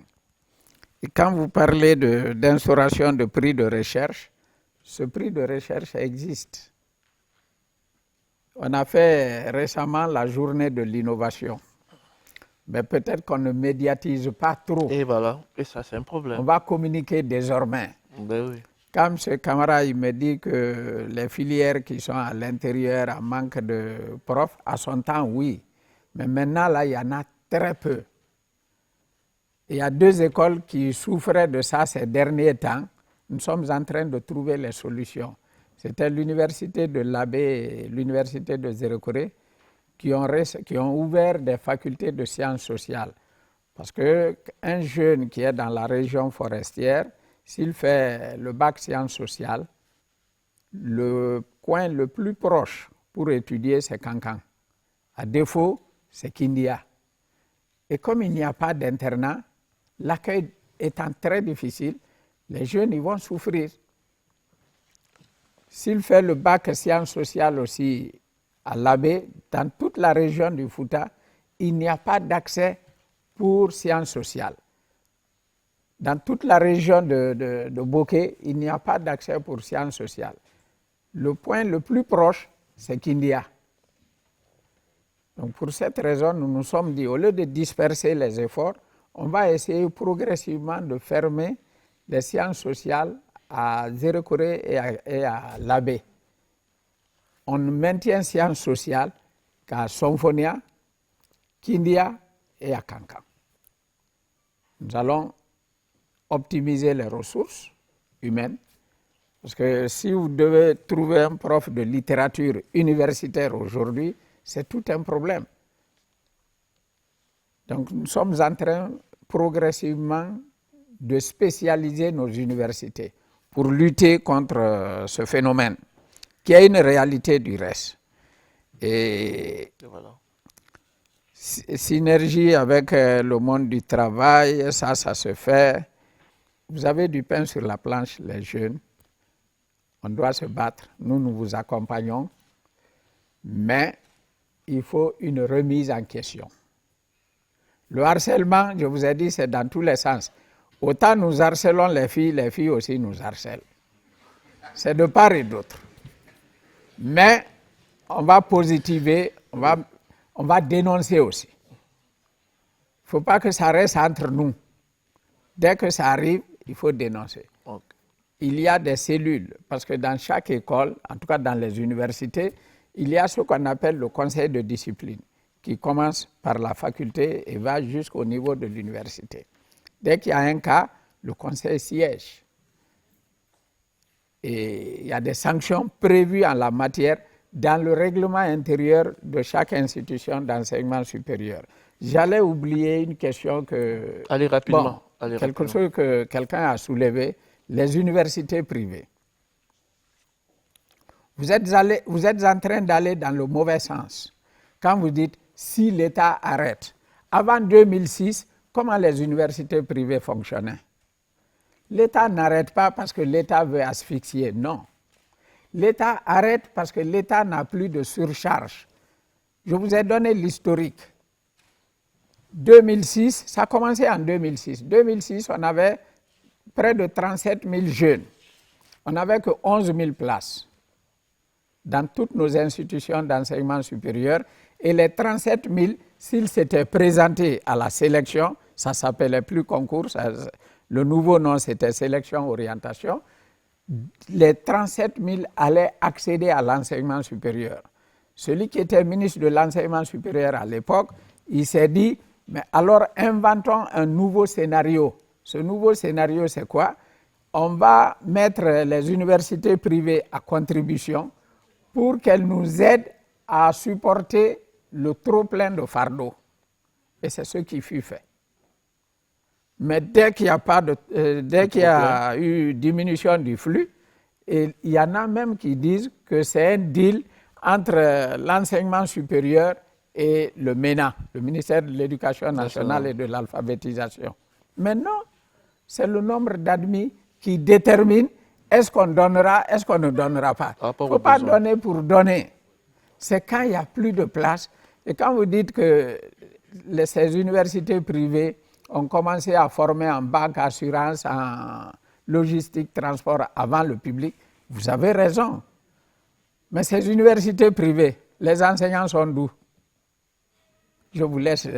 Et quand vous parlez d'instauration de prix de recherche, ce prix de recherche existe. On a fait récemment la journée de l'innovation. Mais peut-être qu'on ne médiatise pas trop. Et voilà, et ça c'est un problème. On va communiquer désormais. Ben oui. Quand M. Camara il me dit que les filières qui sont à l'intérieur en manque de profs, à son temps, oui. Mais maintenant, là, il y en a très peu. Il y a 2 écoles qui souffraient de ça ces derniers temps. Nous sommes en train de trouver les solutions. C'était l'université de l'Abbé et l'université de Zérekoré qui ont ouvert des facultés de sciences sociales. Parce qu'un jeune qui est dans la région forestière, s'il fait le bac sciences sociales, le coin le plus proche pour étudier, c'est Kankan. À défaut, c'est Kindia. Et comme il n'y a pas d'internat, l'accueil étant très difficile, les jeunes ils vont souffrir. S'il fait le bac sciences sociales aussi à l'Abbé, dans toute la région du Fouta, il n'y a pas d'accès pour sciences sociales. Dans toute la région de Boké, il n'y a pas d'accès pour sciences sociales. Le point le plus proche, c'est Kindia. Donc pour cette raison, nous nous sommes dit, au lieu de disperser les efforts, on va essayer progressivement de fermer les sciences sociales à Zérekoré et à l'Abbé. On maintient sciences sociales qu'à Somfonia, Kindia et à Kankan. Nous allons optimiser les ressources humaines, parce que si vous devez trouver un prof de littérature universitaire aujourd'hui, c'est tout un problème. Donc nous sommes en train progressivement de spécialiser nos universités pour lutter contre ce phénomène, qui est une réalité du reste. Et voilà. Synergie avec le monde du travail, ça se fait. Vous avez du pain sur la planche, les jeunes. On doit se battre. Nous vous accompagnons. Mais il faut une remise en question. Le harcèlement, je vous ai dit, c'est dans tous les sens. Autant nous harcelons les filles aussi nous harcèlent. C'est de part et d'autre. Mais on va positiver, on va dénoncer aussi. Il ne faut pas que ça reste entre nous. Dès que ça arrive, il faut dénoncer. Okay. Il y a des cellules, parce que dans chaque école, en tout cas dans les universités, il y a ce qu'on appelle le conseil de discipline, qui commence par la faculté et va jusqu'au niveau de l'université. Dès qu'il y a un cas, le conseil siège. Et il y a des sanctions prévues en la matière dans le règlement intérieur de chaque institution d'enseignement supérieur. J'allais oublier une question que... Allez rapidement. Bon, Allez quelque rapidement. chose que quelqu'un a soulevé, les universités privées. Vous êtes en train d'aller dans le mauvais sens. quand vous dites si l'État arrête. Avant 2006, comment les universités privées fonctionnaient? L'État n'arrête pas parce que l'État veut asphyxier, non. L'État arrête parce que l'État n'a plus de surcharge. Je vous ai donné l'historique. 2006, ça a commencé en 2006. 2006, on avait près de 37 000 jeunes. On n'avait que 11 000 places dans toutes nos institutions d'enseignement supérieur. Et les 37 000, s'ils s'étaient présentés à la sélection, ça ne s'appelait plus concours, le nouveau nom c'était sélection-orientation, les 37 000 allaient accéder à l'enseignement supérieur. Celui qui était ministre de l'enseignement supérieur à l'époque, il s'est dit, mais alors inventons un nouveau scénario. Ce nouveau scénario, c'est quoi? On va mettre les universités privées à contribution pour qu'elles nous aident à supporter le trop-plein de fardeau. Et c'est ce qui fut fait. Mais dès qu'il y a eu diminution du flux, et il y en a même qui disent que c'est un deal entre l'enseignement supérieur et le MENA, le ministère de l'Éducation nationale et de l'alphabétisation. Maintenant, c'est le nombre d'admis qui détermine est-ce qu'on donnera, est-ce qu'on ne donnera pas. Il ne faut pas donner pour donner. C'est quand il n'y a plus de place. Et quand vous dites que ces universités privées ont commencé à former en banque, assurance, en logistique, transport avant le public, vous avez raison. Mais ces universités privées, les enseignants sont d'où? Je vous laisse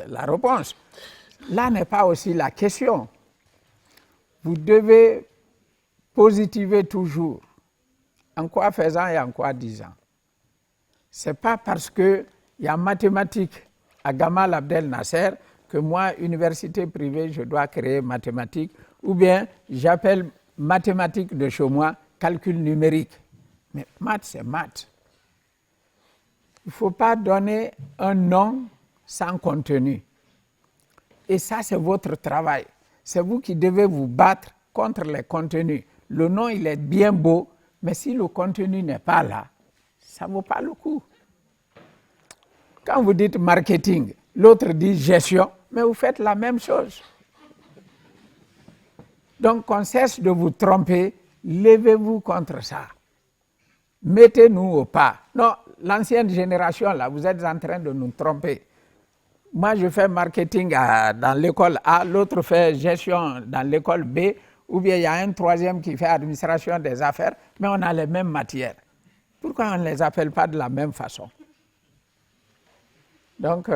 la réponse. Là n'est pas aussi la question. Vous devez positiver toujours. En quoi faisant et en quoi disant. Ce n'est pas parce qu'il y a mathématiques à Gamal Abdel Nasser que moi, université privée, je dois créer mathématiques, ou bien j'appelle mathématiques de chez moi calcul numérique. Mais maths, c'est maths. Il ne faut pas donner un nom sans contenu. Et ça, c'est votre travail. C'est vous qui devez vous battre contre les contenus. Le nom, il est bien beau, mais si le contenu n'est pas là, ça ne vaut pas le coup. Quand vous dites marketing, l'autre dit gestion, mais vous faites la même chose. Donc, qu'on cesse de vous tromper, levez-vous contre ça. Mettez-nous au pas. Non, l'ancienne génération, là, vous êtes en train de nous tromper. Moi, je fais marketing dans l'école A, l'autre fait gestion dans l'école B, ou bien il y a un troisième qui fait administration des affaires, mais on a les mêmes matières. Pourquoi on ne les appelle pas de la même façon? Donc,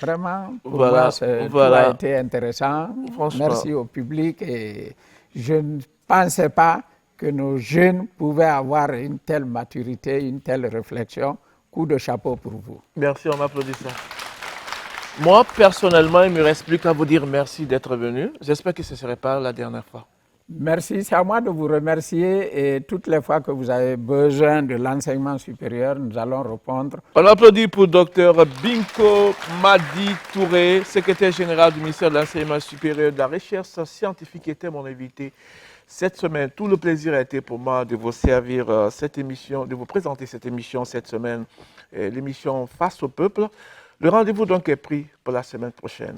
vraiment, pour moi, tout a été intéressant. Merci au public. Et je ne pensais pas que nos jeunes pouvaient avoir une telle maturité, une telle réflexion. Coup de chapeau pour vous. Merci, on m'applaudit ça. Moi, personnellement, il ne me reste plus qu'à vous dire merci d'être venu. J'espère que ce ne serait pas la dernière fois. Merci, c'est à moi de vous remercier et toutes les fois que vous avez besoin de l'enseignement supérieur, nous allons répondre. On applaudit pour Dr Binko Madi Touré, secrétaire général du ministère de l'Enseignement supérieur de la Recherche scientifique, qui était mon invité cette semaine. Tout le plaisir a été pour moi de vous servir cette émission, de vous présenter cette émission cette semaine, l'émission Face au peuple. Le rendez-vous donc est pris pour la semaine prochaine.